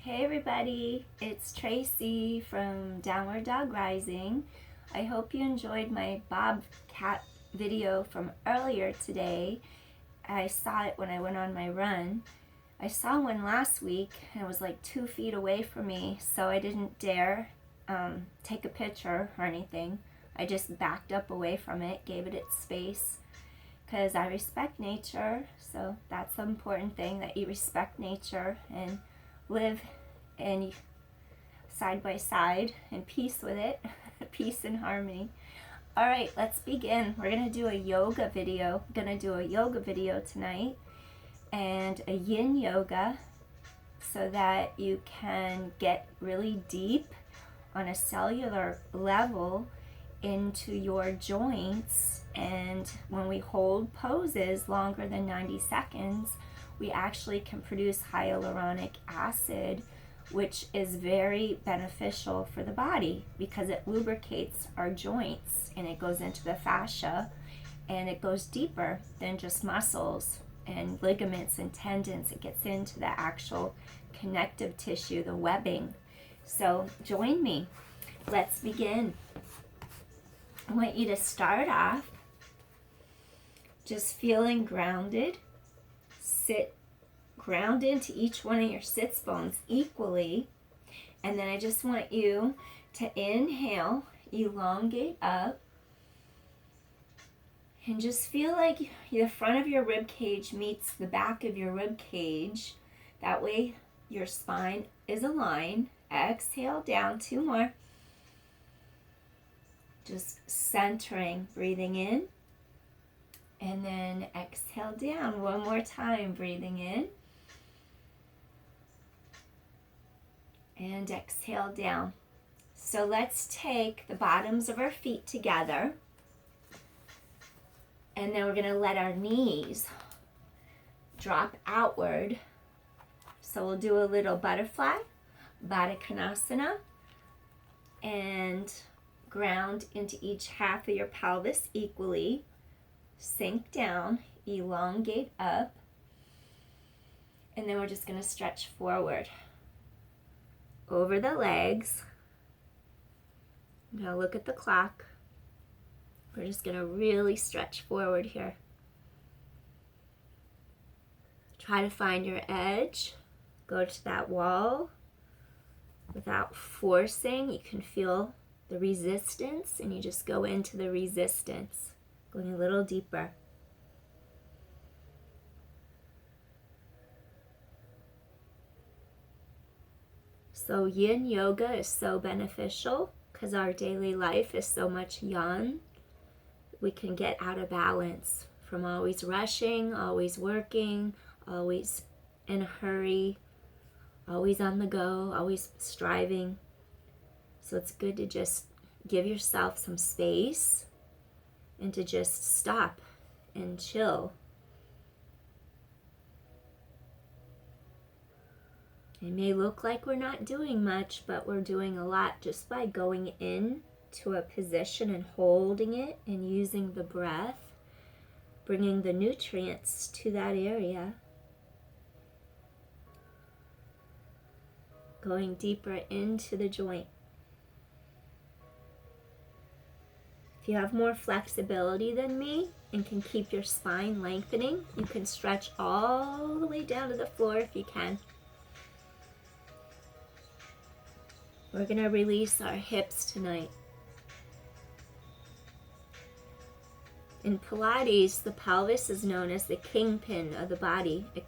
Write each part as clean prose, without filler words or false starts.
Hey everybody, it's Tracy from Downward Dog Rising. I hope you enjoyed my bobcat video from earlier today. I saw it when I went on my run. I saw one last week and it was like 2 feet away from me, so I didn't dare take a picture or anything. I just backed up away from it, gave it its space, because I respect nature. So that's the important thing, that you respect nature and live and side by side in peace with it, peace and harmony. All right, let's begin. We're gonna do a yoga video. I'm gonna do a yoga video tonight, and a Yin Yoga, so that you can get really deep on a cellular level into your joints. And when we hold poses longer than 90 seconds, we actually can produce hyaluronic acid, which is very beneficial for the body because it lubricates our joints and it goes into the fascia and it goes deeper than just muscles and ligaments and tendons. It gets into the actual connective tissue, the webbing. So join me. Let's begin. I want you to start off just feeling grounded. Sit ground into each one of your sits bones equally. And then I just want you to inhale, elongate up, and just feel like the front of your rib cage meets the back of your rib cage. That way your spine is aligned. Exhale down, 2 more. Just centering, breathing in. And then exhale down 1 more time, breathing in. And exhale down. So let's take the bottoms of our feet together. And then we're going to let our knees drop outward. So we'll do a little butterfly, Badakanasana, and ground into each half of your pelvis equally. Sink down, elongate up, and then we're just going to stretch forward over the legs. Now look at the clock. We're just going to really stretch forward here. Try to find your edge. Go to that wall without forcing. You can feel the resistance, and you just go into the resistance, going a little deeper. So Yin Yoga is so beneficial because our daily life is so much yang. We can get out of balance from always rushing, always working, always in a hurry, always on the go, always striving. So it's good to just give yourself some space and to just stop and chill. It may look like we're not doing much, but we're doing a lot just by going in to a position and holding it and using the breath, bringing the nutrients to that area. Going deeper into the joint. If you have more flexibility than me and can keep your spine lengthening, you can stretch all the way down to the floor if you can. We're going to release our hips tonight. In Pilates, the pelvis is known as the kingpin of the body. The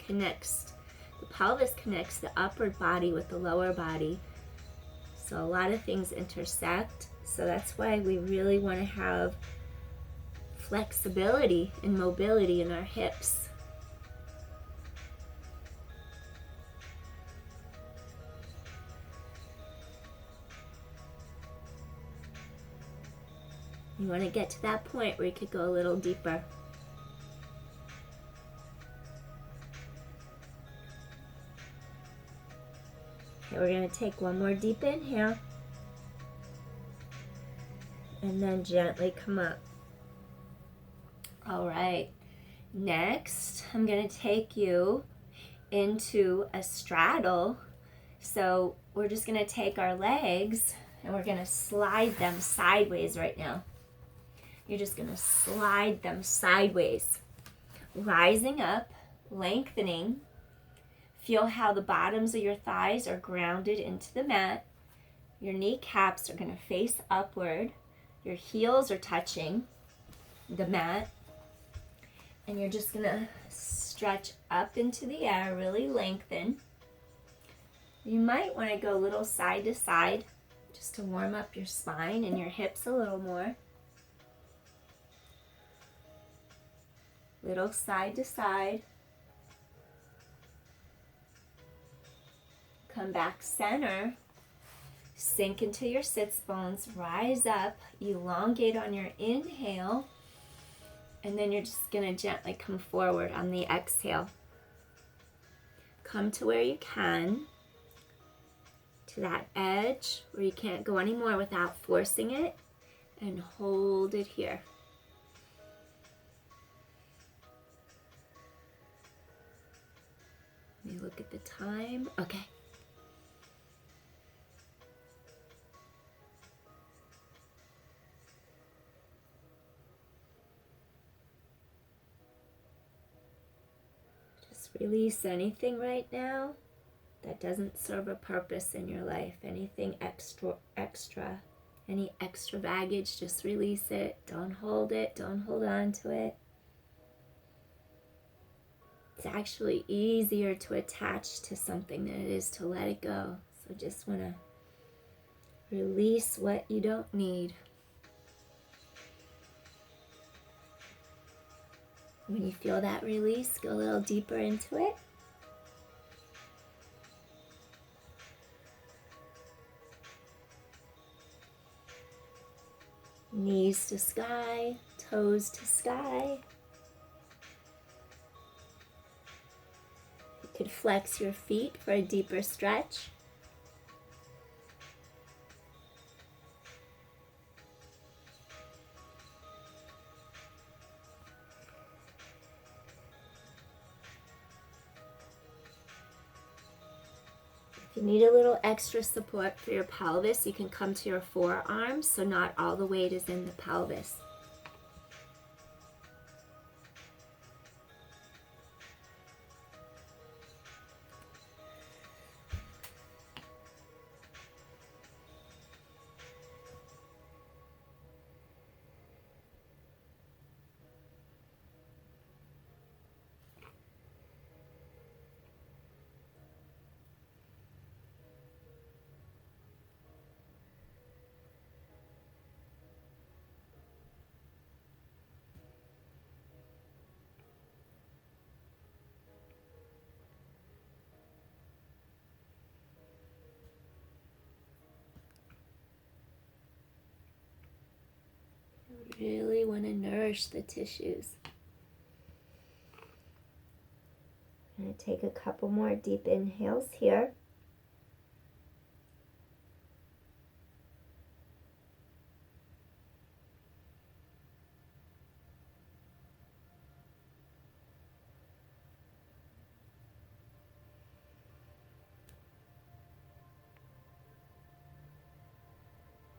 pelvis connects the upper body with the lower body. So a lot of things intersect. So that's why we really want to have flexibility and mobility in our hips. You want to get to that point where you could go a little deeper. Okay, we're going to take 1 more deep inhale. And then gently come up. All right. Next, I'm going to take you into a straddle. So we're just going to take our legs and we're going to slide them sideways right now. You're just going to slide them sideways, rising up, lengthening. Feel how the bottoms of your thighs are grounded into the mat. Your kneecaps are going to face upward. Your heels are touching the mat. And you're just going to stretch up into the air, really lengthen. You might want to go a little side to side just to warm up your spine and your hips a little more. Little side to side. Come back center. Sink into your sits bones. Rise up. Elongate on your inhale. And then you're just going to gently come forward on the exhale. Come to where you can. To that edge where you can't go anymore without forcing it. And hold it here. Let me look at the time. Okay. Just release anything right now that doesn't serve a purpose in your life. Anything extra, any extra baggage, just release it. Don't hold it. Don't hold on to it. It's actually easier to attach to something than it is to let it go. So just want to release what you don't need. When you feel that release, go a little deeper into it. Knees to sky, toes to sky. You could flex your feet for a deeper stretch. If you need a little extra support for your pelvis, you can come to your forearms so not all the weight is in the pelvis. Really want to nourish the tissues. I'm going to take a couple more deep inhales here.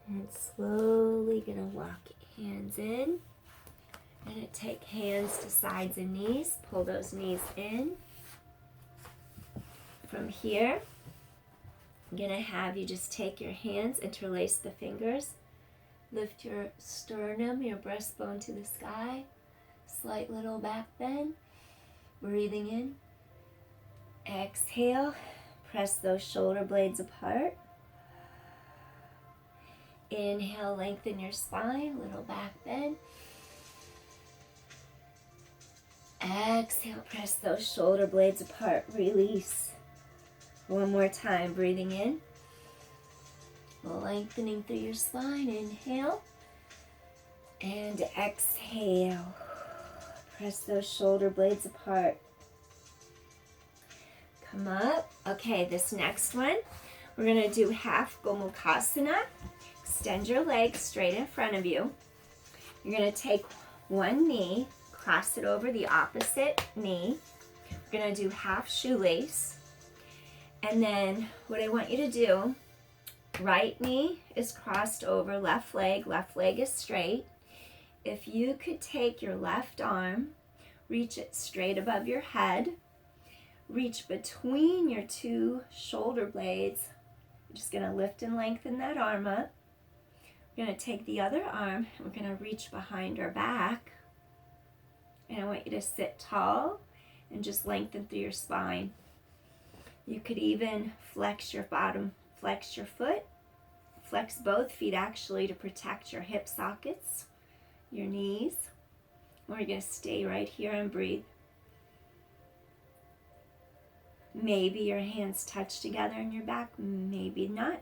And slowly going to walk hands in. I'm going to take hands to sides and knees. Pull those knees in. From here, I'm going to have you just take your hands, interlace the fingers. Lift your sternum, your breastbone to the sky. Slight little back bend. Breathing in. Exhale. Press those shoulder blades apart. Inhale, lengthen your spine, little back bend. Exhale, press those shoulder blades apart, release. One more time, breathing in. Lengthening through your spine, inhale. And exhale. Press those shoulder blades apart. Come up. Okay, this next one, we're going to do half Gomukasana. Extend your legs straight in front of you. You're going to take one knee, cross it over the opposite knee. We're going to do half shoelace. And then what I want you to do, right knee is crossed over left leg is straight. If you could take your left arm, reach it straight above your head, reach between your two shoulder blades. I'm just going to lift and lengthen that arm up. We're going to take the other arm and we're going to reach behind our back. And I want you to sit tall and just lengthen through your spine. You could even flex your bottom, flex your foot, flex both feet actually to protect your hip sockets, your knees. We're going to stay right here and breathe. Maybe your hands touch together in your back, maybe not.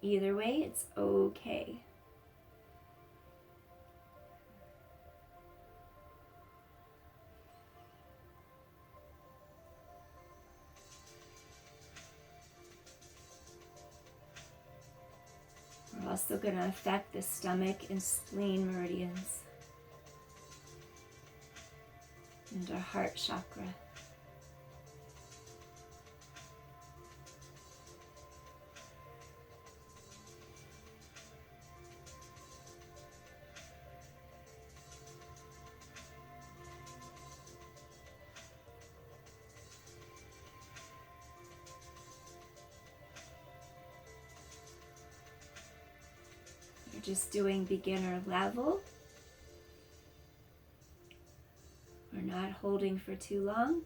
Either way, it's okay. We're also going to affect the stomach and spleen meridians and our heart chakra. Just doing beginner level. We're not holding for too long.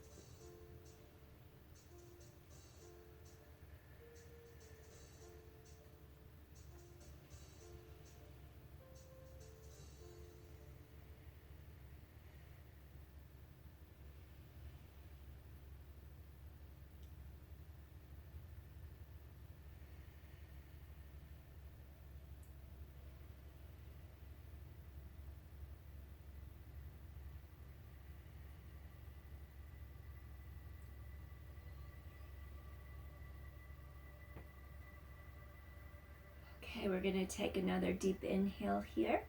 Okay, we're going to take another deep inhale here.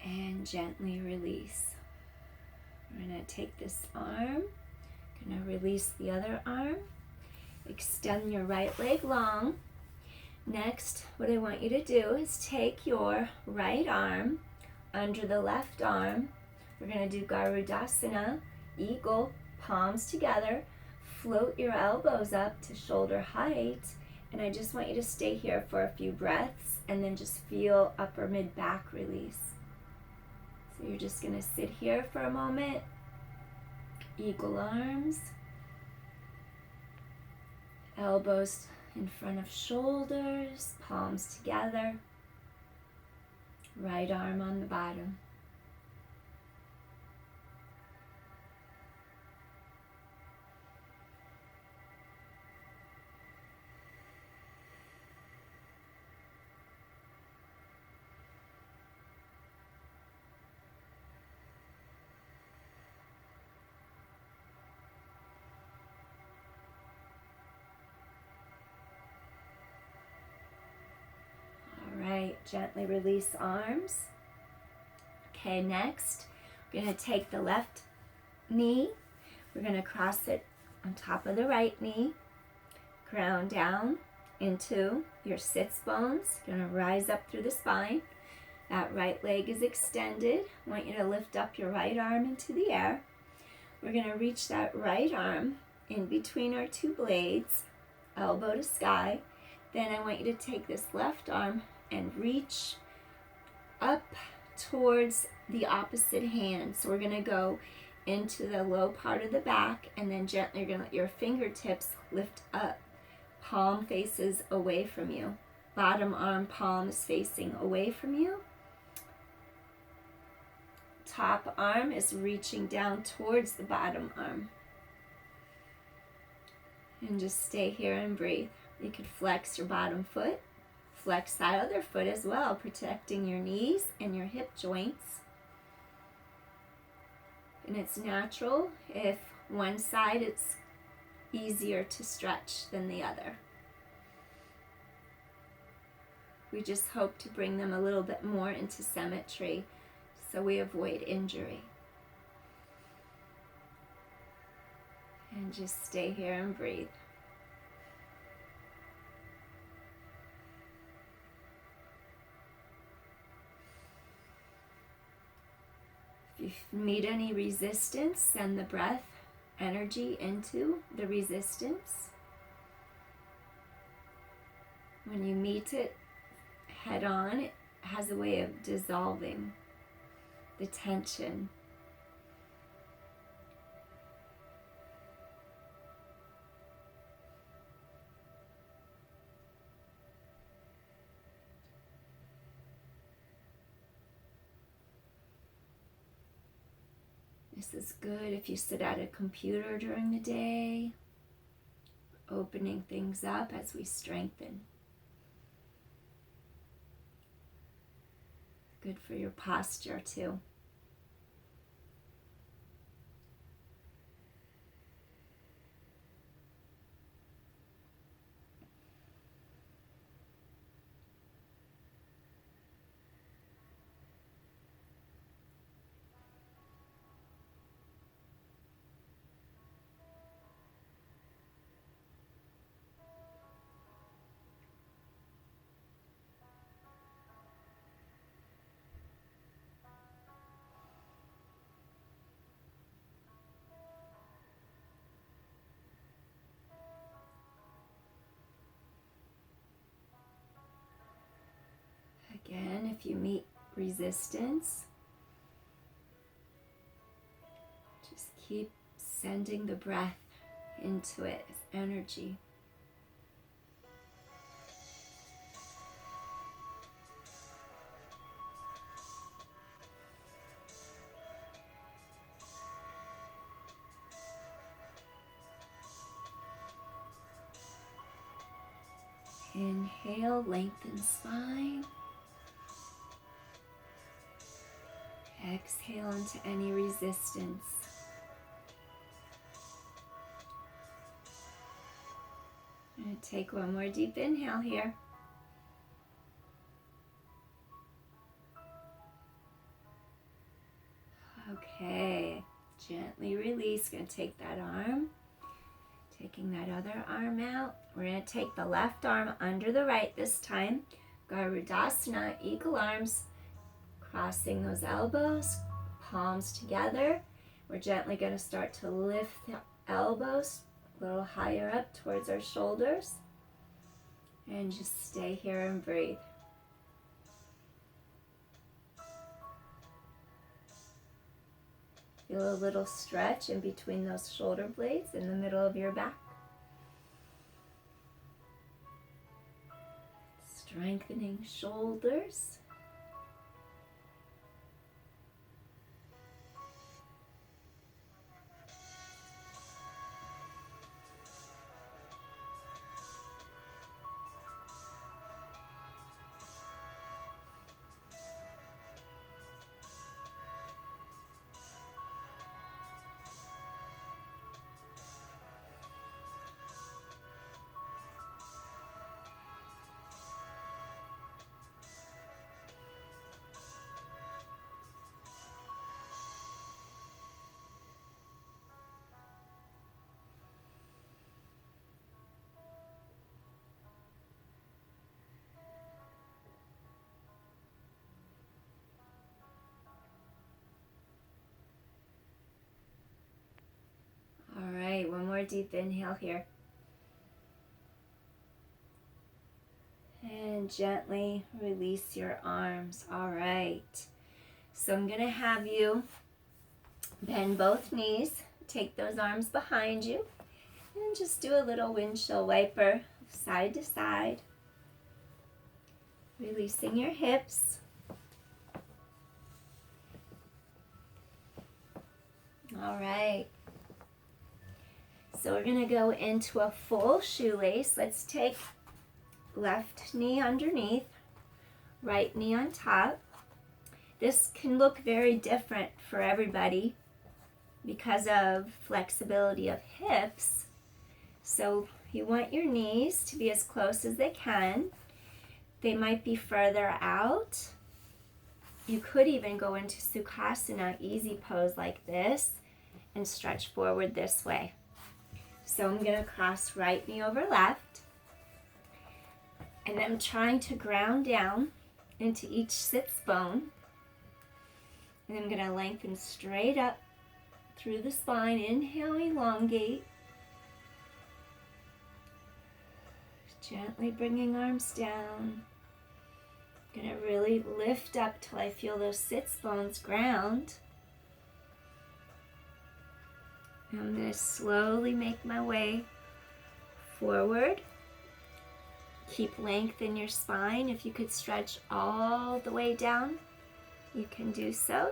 And gently release. We're going to take this arm, going to release the other arm. Extend your right leg long. Next, what I want you to do is take your right arm under the left arm. We're going to do Garudasana, eagle, palms together. Float your elbows up to shoulder height. And I just want you to stay here for a few breaths and then just feel upper mid-back release. So you're just going to sit here for a moment. Eagle arms. Elbows in front of shoulders, palms together. Right arm on the bottom. Gently release arms. Okay, next, we're going to take the left knee. We're going to cross it on top of the right knee. Ground down into your sits bones. You're going to rise up through the spine. That right leg is extended. I want you to lift up your right arm into the air. We're going to reach that right arm in between our two blades, elbow to sky. Then I want you to take this left arm and reach up towards the opposite hand. So we're going to go into the low part of the back and then gently you're going to let your fingertips lift up. Palm faces away from you. Bottom arm, palm is facing away from you. Top arm is reaching down towards the bottom arm. And just stay here and breathe. You could flex your bottom foot. Flex that other foot as well, protecting your knees and your hip joints. And it's natural if one side it's easier to stretch than the other. We just hope to bring them a little bit more into symmetry so we avoid injury. And just stay here and breathe. If you meet any resistance, send the breath energy into the resistance. When you meet it head on, it has a way of dissolving the tension. This is good if you sit at a computer during the day, opening things up as we strengthen. Good for your posture too. Again, if you meet resistance, just keep sending the breath into it as energy. Inhale, lengthen spine. Exhale into any resistance. I'm going to take one more deep inhale here. Okay, gently release. Going to take that arm. Taking that other arm out. We're going to take the left arm under the right this time. Garudasana, eagle arms. Crossing those elbows, palms together. We're gently going to start to lift the elbows a little higher up towards our shoulders. And just stay here and breathe. Feel a little stretch in between those shoulder blades in the middle of your back. Strengthening shoulders. All right, one more deep inhale here. And gently release your arms. All right. So I'm going to have you bend both knees. Take those arms behind you. And just do a little windshield wiper side to side. Releasing your hips. All right. So we're going to go into a full shoelace. Let's take left knee underneath, right knee on top. This can look very different for everybody because of flexibility of hips. So you want your knees to be as close as they can. They might be further out. You could even go into Sukhasana, easy pose like this, and stretch forward this way. So I'm going to cross right knee over left. And I'm trying to ground down into each sits bone. And I'm going to lengthen straight up through the spine. Inhale, elongate. Gently bringing arms down. I'm going to really lift up till I feel those sits bones ground. And I'm going to slowly make my way forward. Keep length in your spine. If you could stretch all the way down, you can do so.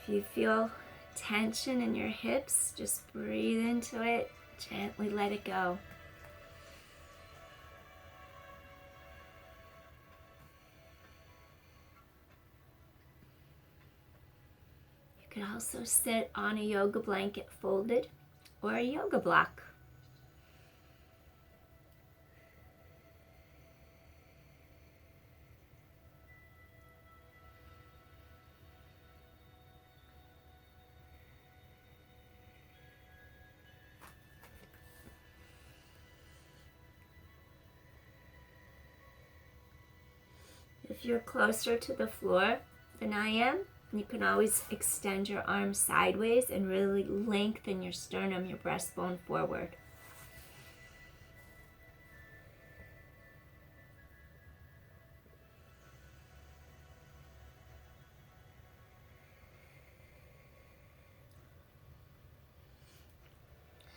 If you feel tension in your hips, just breathe into it, gently let it go. You can also sit on a yoga blanket folded or a yoga block. If you're closer to the floor than I am, you can always extend your arms sideways and really lengthen your sternum, your breastbone forward.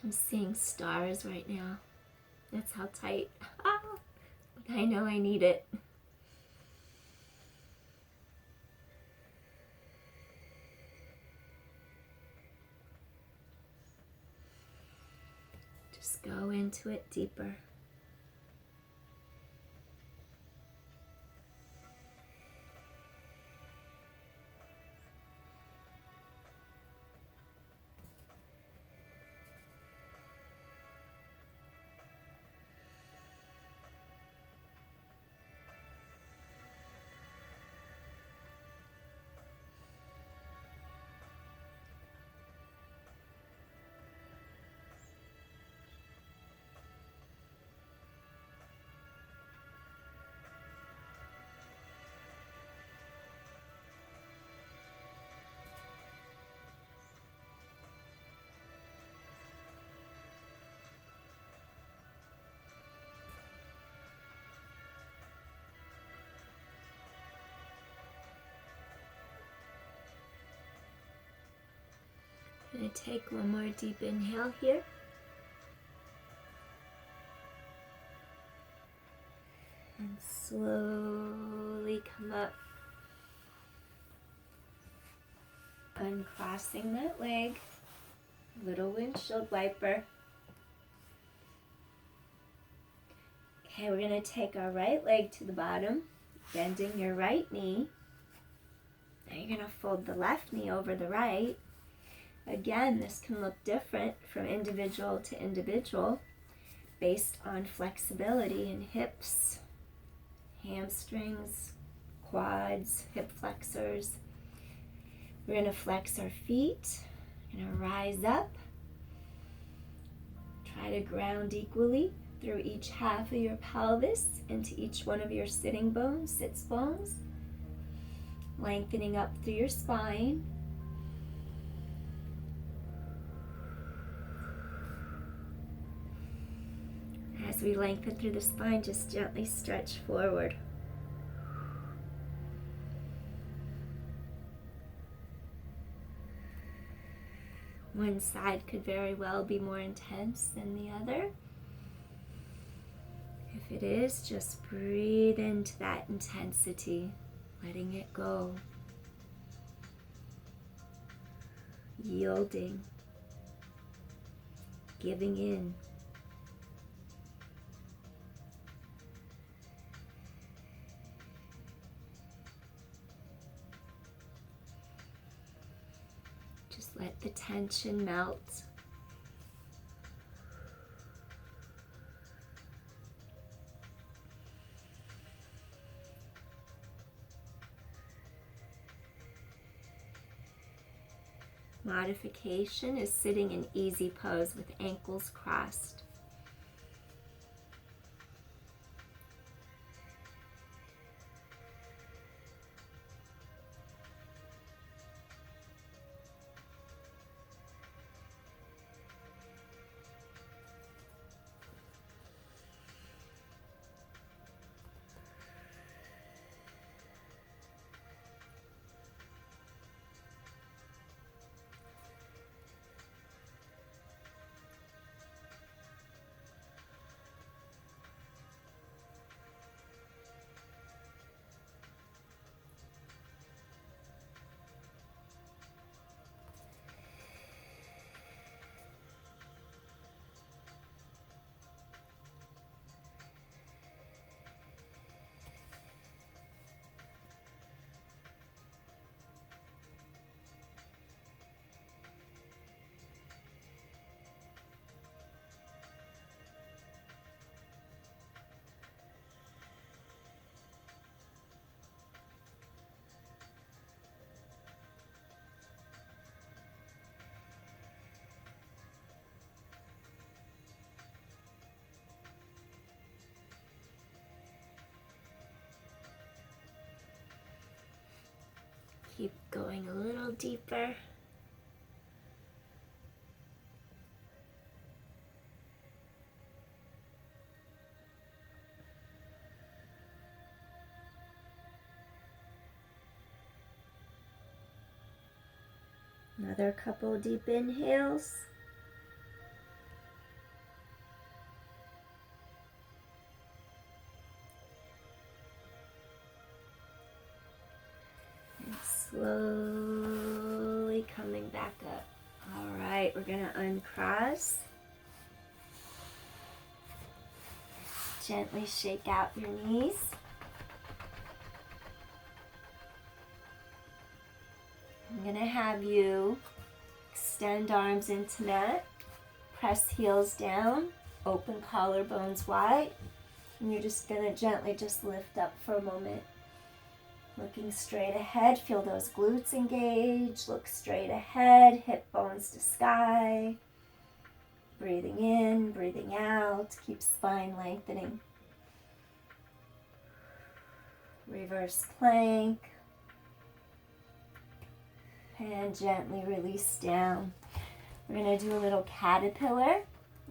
I'm seeing stars right now. That's how tight. I know I need it. Just go into it deeper. I'm going to take one more deep inhale here. And slowly come up. Uncrossing that leg. Little windshield wiper. Okay, we're going to take our right leg to the bottom, bending your right knee. Now you're going to fold the left knee over the right. Again, this can look different from individual to individual based on flexibility in hips, hamstrings, quads, hip flexors. We're going to flex our feet. We're going to rise up. Try to ground equally through each half of your pelvis into each one of your sitting bones, sits bones. Lengthening up through your spine. As we lengthen through the spine, just gently stretch forward. One side could very well be more intense than the other. If it is, just breathe into that intensity, letting it go. Yielding. Giving in. Let the tension melt. modification is sitting in easy pose with ankles crossed. Keep going a little deeper. Another couple deep inhales. Slowly coming back up. All right, we're gonna uncross. Gently shake out your knees. I'm gonna have you extend arms into mat, press heels down, open collarbones wide, and you're just gonna gently just lift up for a moment. Looking straight ahead, feel those glutes engage. Look straight ahead, hip bones to sky. Breathing in, breathing out. Keep spine lengthening. Reverse plank. And gently release down. We're going to do a little caterpillar.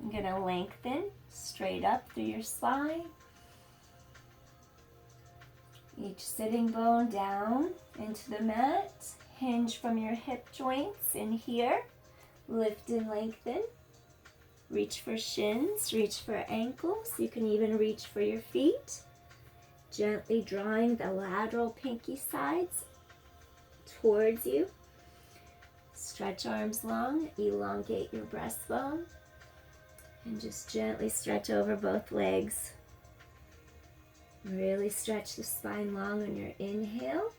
I'm going to lengthen straight up through your spine. Each sitting bone down into the mat. Hinge from your hip joints in here. Lift and lengthen. Reach for shins, reach for ankles. You can even reach for your feet. Gently drawing the lateral pinky sides towards you. Stretch arms long, elongate your breastbone. And just gently stretch over both legs. Really stretch the spine long on your inhale.